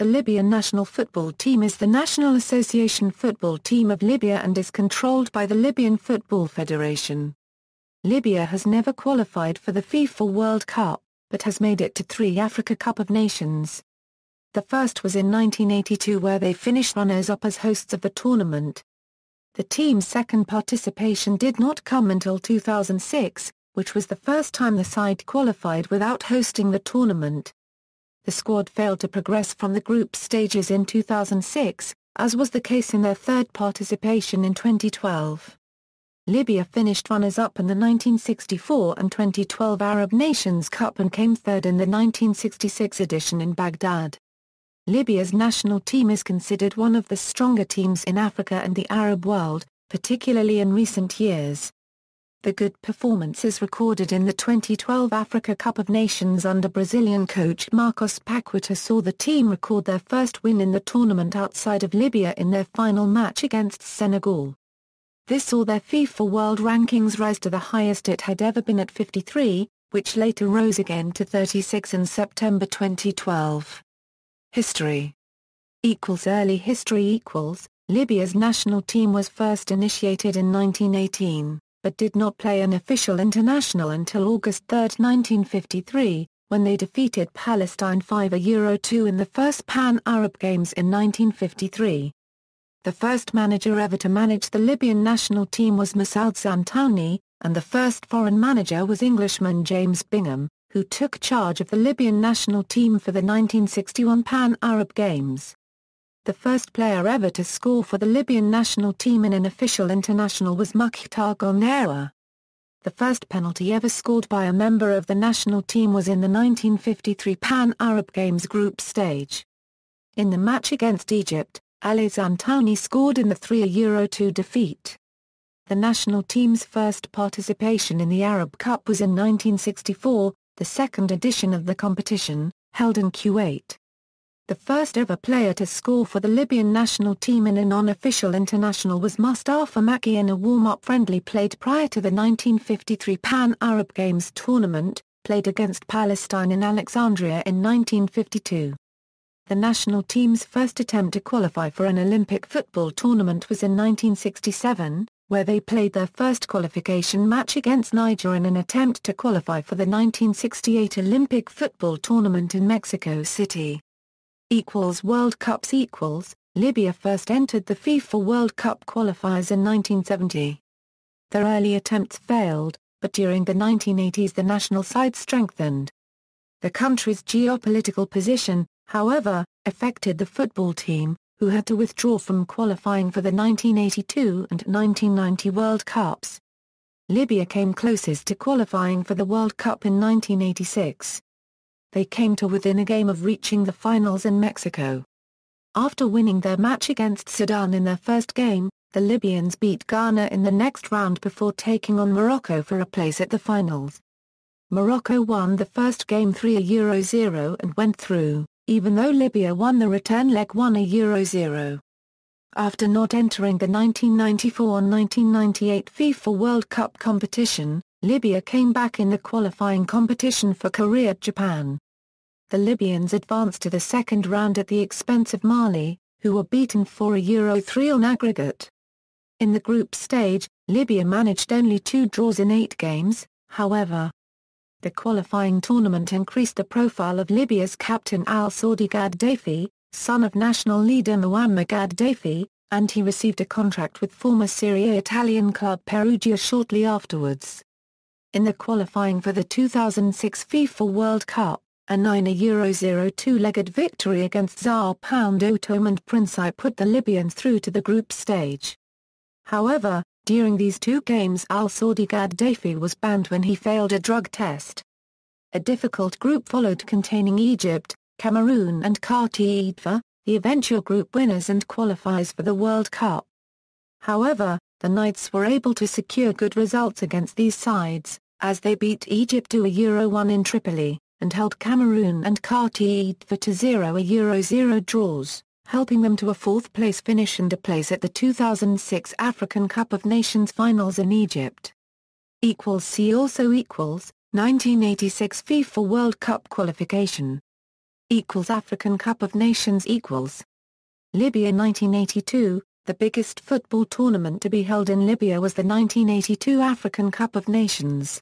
The Libyan national football team is the national association football team of Libya and is controlled by the Libyan Football Federation. Libya has never qualified for the FIFA World Cup, but has made it to 3 Africa Cup of Nations. The first was in 1982 where they finished runners-up as hosts of the tournament. The team's second participation did not come until 2006, which was the first time the side qualified without hosting the tournament. The squad failed to progress from the group stages in 2006, as was the case in their third participation in 2012. Libya finished runners-up in the 1964 and 2012 Arab Nations Cup and came third in the 1966 edition in Baghdad. Libya's national team is considered one of the stronger teams in Africa and the Arab world, particularly in recent years. The good performances recorded in the 2012 Africa Cup of Nations under Brazilian coach Marcos Paqueta saw the team record their first win in the tournament outside of Libya in their final match against Senegal. This saw their FIFA World Rankings rise to the highest it had ever been at 53, which later rose again to 36 in September 2012. History. Early history. Libya's national team was first initiated in 1918. But did not play an official international until August 3, 1953, when they defeated Palestine 5-2 in the first Pan-Arab Games in 1953. The first manager ever to manage the Libyan national team was Massoud Zantouni, and the first foreign manager was Englishman James Bingham, who took charge of the Libyan national team for the 1961 Pan-Arab Games. The first player ever to score for the Libyan national team in an official international was Mukhtar Gonera. The first penalty ever scored by a member of the national team was in the 1953 Pan-Arab Games group stage. In the match against Egypt, Ali Zantouni scored in the 3-2 defeat. The national team's first participation in the Arab Cup was in 1964, the second edition of the competition, held in Kuwait. The first ever player to score for the Libyan national team in a non-official international was Mustafa Maki in a warm-up friendly played prior to the 1953 Pan-Arab Games tournament, played against Palestine in Alexandria in 1952. The national team's first attempt to qualify for an Olympic football tournament was in 1967, where they played their first qualification match against Niger in an attempt to qualify for the 1968 Olympic football tournament in Mexico City. World Cups. Libya first entered the FIFA World Cup qualifiers in 1970. Their early attempts failed, but during the 1980s the national side strengthened. The country's geopolitical position, however, affected the football team, who had to withdraw from qualifying for the 1982 and 1990 World Cups. Libya came closest to qualifying for the World Cup in 1986. They came to within a game of reaching the finals in Mexico. After winning their match against Sudan in their first game, the Libyans beat Ghana in the next round before taking on Morocco for a place at the finals. Morocco won the first game 3-0 and went through, even though Libya won the return leg 1-0. After not entering the 1994 and 1998 FIFA World Cup competition, Libya came back in the qualifying competition for Korea, Japan. The Libyans advanced to the second round at the expense of Mali, who were beaten 4-3 on aggregate. In the group stage, Libya managed only 2 draws in 8 games, however. The qualifying tournament increased the profile of Libya's captain Al-Saudi Gaddafi, son of national leader Muammar Gaddafi, and he received a contract with former Serie A Italian club Perugia shortly afterwards. In the qualifying for the 2006 FIFA World Cup, a 9-0 two-legged victory against Sao Paulo and Principe put the Libyans through to the group stage. However, during these 2 games Al-Saudi Gaddafi was banned when he failed a drug test. A difficult group followed containing Egypt, Cameroon and Cote d'Ivoire, the eventual group winners and qualifiers for the World Cup. However, the Knights were able to secure good results against these sides, as they beat Egypt 2-1 in Tripoli, and held Cameroon and Cote d'Ivoire to 0-0 draws, helping them to a 4th-place finish and a place at the 2006 African Cup of Nations finals in Egypt. See also 1986 FIFA World Cup qualification. African Cup of Nations equals Libya 1982. The biggest football tournament to be held in Libya was the 1982 African Cup of Nations.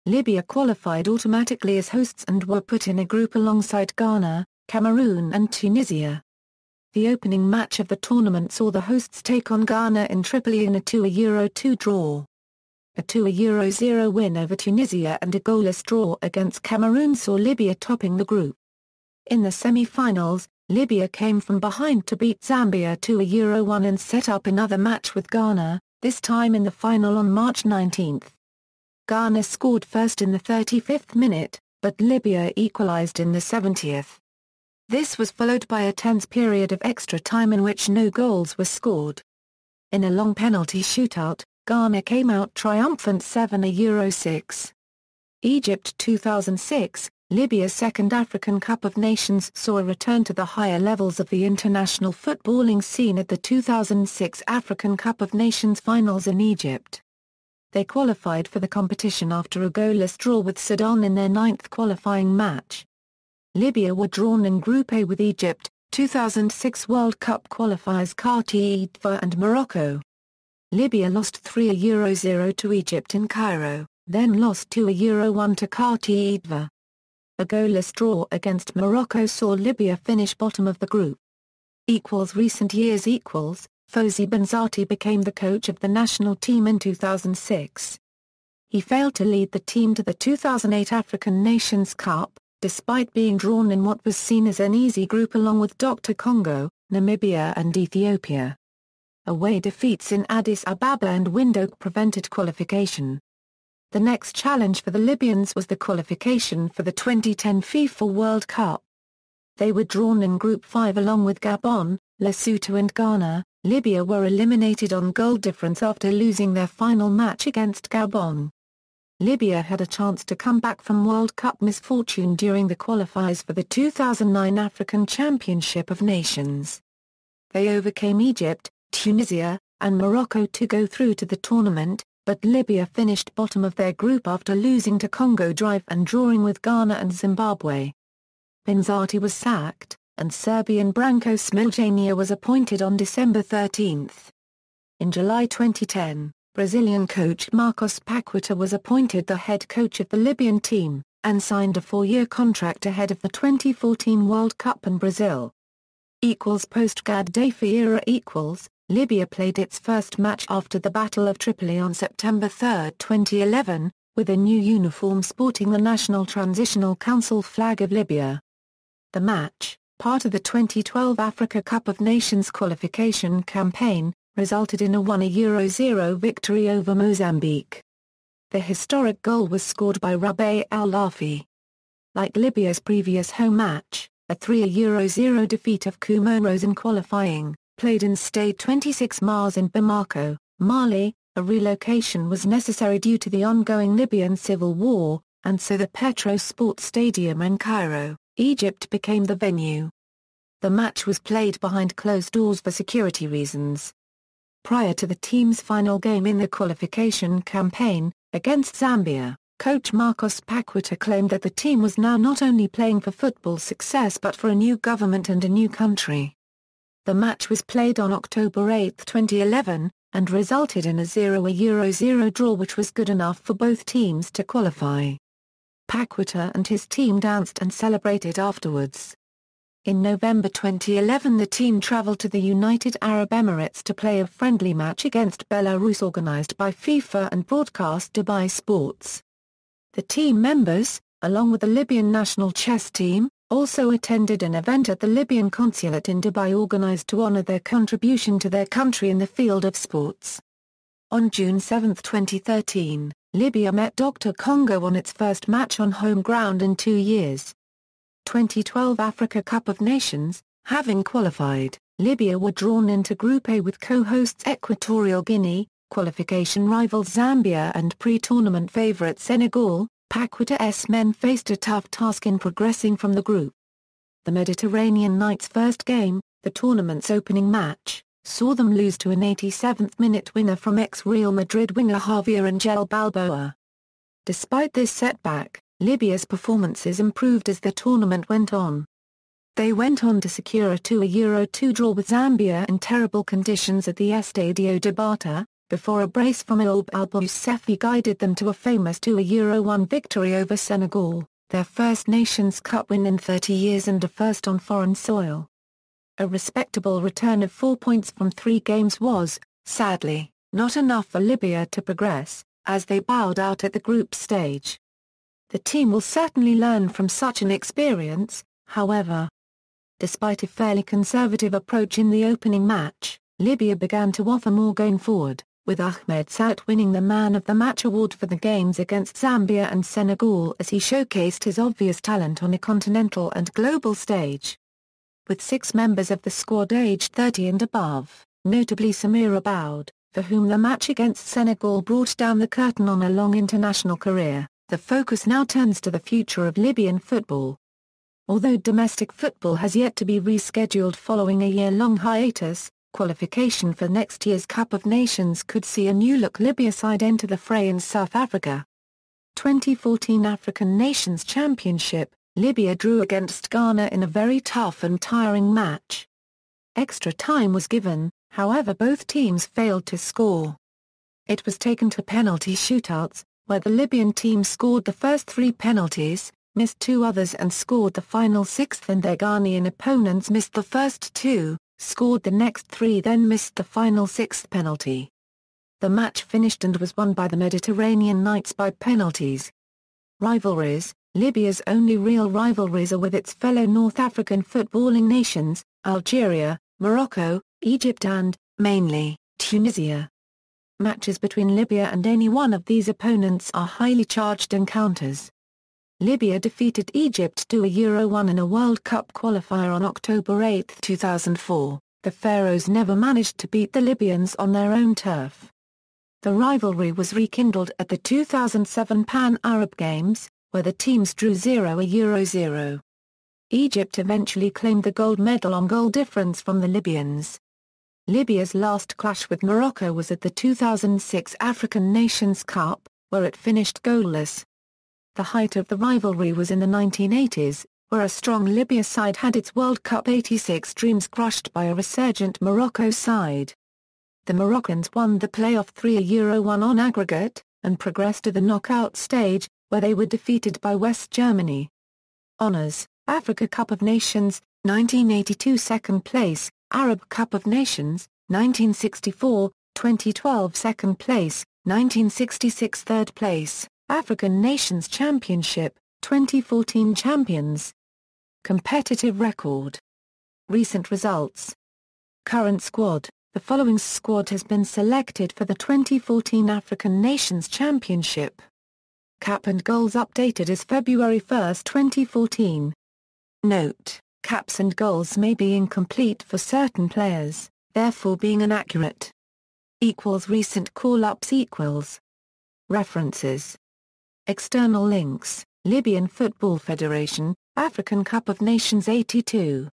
Libya qualified automatically as hosts and were put in a group alongside Ghana, Cameroon and Tunisia. The opening match of the tournament saw the hosts take on Ghana in Tripoli in a 2-2 draw. A 2-0 win over Tunisia and a goalless draw against Cameroon saw Libya topping the group. In the semi-finals, Libya came from behind to beat Zambia 2-1 and set up another match with Ghana, this time in the final on March 19. Ghana scored first in the 35th minute, but Libya equalized in the 70th. This was followed by a tense period of extra time in which no goals were scored. In a long penalty shootout, Ghana came out triumphant 7-6. Egypt 2006, Libya's second African Cup of Nations saw a return to the higher levels of the international footballing scene at the 2006 African Cup of Nations finals in Egypt. They qualified for the competition after a goalless draw with Sudan in their 9th qualifying match. Libya were drawn in Group A with Egypt, 2006 World Cup qualifiers Qatar and Morocco. Libya lost 3-0 to Egypt in Cairo, then lost 2-1 to Qatar. A goalless draw against Morocco saw Libya finish bottom of the group. Recent years Fawzi Benzati became the coach of the national team in 2006. He failed to lead the team to the 2008 African Nations Cup, despite being drawn in what was seen as an easy group along with Dr. Congo, Namibia and Ethiopia. Away defeats in Addis Ababa and Windhoek prevented qualification. The next challenge for the Libyans was the qualification for the 2010 FIFA World Cup. They were drawn in Group 5 along with Gabon, Lesotho and Ghana. Libya were eliminated on goal difference after losing their final match against Gabon. Libya had a chance to come back from World Cup misfortune during the qualifiers for the 2009 African Championship of Nations. They overcame Egypt, Tunisia, and Morocco to go through to the tournament, but Libya finished bottom of their group after losing to Congo Drive and drawing with Ghana and Zimbabwe. Benzati was sacked, and Serbian Branko Smiljania was appointed on December 13. In July 2010, Brazilian coach Marcos Paqueta was appointed the head coach of the Libyan team, and signed a 4-year contract ahead of the 2014 World Cup in Brazil. Post-Gaddafi era Libya played its first match after the Battle of Tripoli on September 3, 2011, with a new uniform sporting the National Transitional Council flag of Libya. The match, part of the 2012 Africa Cup of Nations qualification campaign, resulted in a 1-0 victory over Mozambique. The historic goal was scored by Rabi Al-Lafi. Like Libya's previous home match, a 3-0 defeat of Comoros in qualifying, played in Stade 26 Mars in Bamako, Mali, a relocation was necessary due to the ongoing Libyan civil war, and so the Petro Sports Stadium in Cairo, Egypt became the venue. The match was played behind closed doors for security reasons. Prior to the team's final game in the qualification campaign, against Zambia, coach Marcos Paqueta claimed that the team was now not only playing for football success but for a new government and a new country. The match was played on October 8, 2011, and resulted in a 0-0 draw which was good enough for both teams to qualify. Paqueta and his team danced and celebrated afterwards. In November 2011 the team travelled to the United Arab Emirates to play a friendly match against Belarus organised by FIFA and broadcast Dubai Sports. The team members, along with the Libyan national chess team, also attended an event at the Libyan consulate in Dubai organised to honour their contribution to their country in the field of sports. On June 7, 2013, Libya met Dr. Congo on its first match on home ground in 2 years. 2012 Africa Cup of Nations, having qualified, Libya were drawn into Group A with co-hosts Equatorial Guinea, qualification rivals Zambia and pre-tournament favourite Senegal. Paqueta's men faced a tough task in progressing from the group. The Mediterranean Knights' first game, the tournament's opening match, saw them lose to an 87th-minute winner from ex-Real Madrid winger Javier Angel Balboa. Despite this setback, Libya's performances improved as the tournament went on. They went on to secure a 2-2 draw with Zambia in terrible conditions at the Estadio de Bata, before a brace from Ilb Al-Boussefi guided them to a famous 2-1 victory over Senegal, their first Nations Cup win in 30 years and a first on foreign soil. A respectable return of 4 points from 3 games was, sadly, not enough for Libya to progress, as they bowed out at the group stage. The team will certainly learn from such an experience, however. Despite a fairly conservative approach in the opening match, Libya began to offer more going forward, with Ahmed Sout winning the Man of the Match award for the games against Zambia and Senegal as he showcased his obvious talent on a continental and global stage. With 6 members of the squad aged 30 and above, notably Samira Boud, for whom the match against Senegal brought down the curtain on a long international career, the focus now turns to the future of Libyan football. Although domestic football has yet to be rescheduled following a year-long hiatus, qualification for next year's Cup of Nations could see a new-look Libya side enter the fray in South Africa. 2014 African Nations Championship, Libya drew against Ghana in a very tough and tiring match. Extra time was given, however both teams failed to score. It was taken to penalty shootouts, where the Libyan team scored the first 3 penalties, missed 2 others and scored the final 6th, and their Ghanaian opponents missed the first 2, scored the next 3 then missed the final 6th penalty. The match finished and was won by the Mediterranean Knights by penalties. Rivalries. Libya's only real rivalries are with its fellow North African footballing nations, Algeria, Morocco, Egypt and, mainly, Tunisia. Matches between Libya and any one of these opponents are highly charged encounters. Libya defeated Egypt 2-1 in a World Cup qualifier on October 8, 2004. The Pharaohs never managed to beat the Libyans on their own turf. The rivalry was rekindled at the 2007 Pan-Arab Games, where the teams drew 0-0. Egypt eventually claimed the gold medal on goal difference from the Libyans. Libya's last clash with Morocco was at the 2006 African Nations Cup, where it finished goalless. The height of the rivalry was in the 1980s, where a strong Libya side had its World Cup '86 dreams crushed by a resurgent Morocco side. The Moroccans won the playoff 3-1 on aggregate, and progressed to the knockout stage, where they were defeated by West Germany. Honours: Africa Cup of Nations, 1982 second place, Arab Cup of Nations, 1964, 2012 second place, 1966 third place, African Nations Championship, 2014 champions. Competitive record. Recent results. Current squad. The following squad has been selected for the 2014 African Nations Championship. Cap and goals updated as February 1, 2014. Note: caps and goals may be incomplete for certain players, therefore being inaccurate. Recent call-ups. References. External links: Libyan Football Federation, African Cup of Nations '82.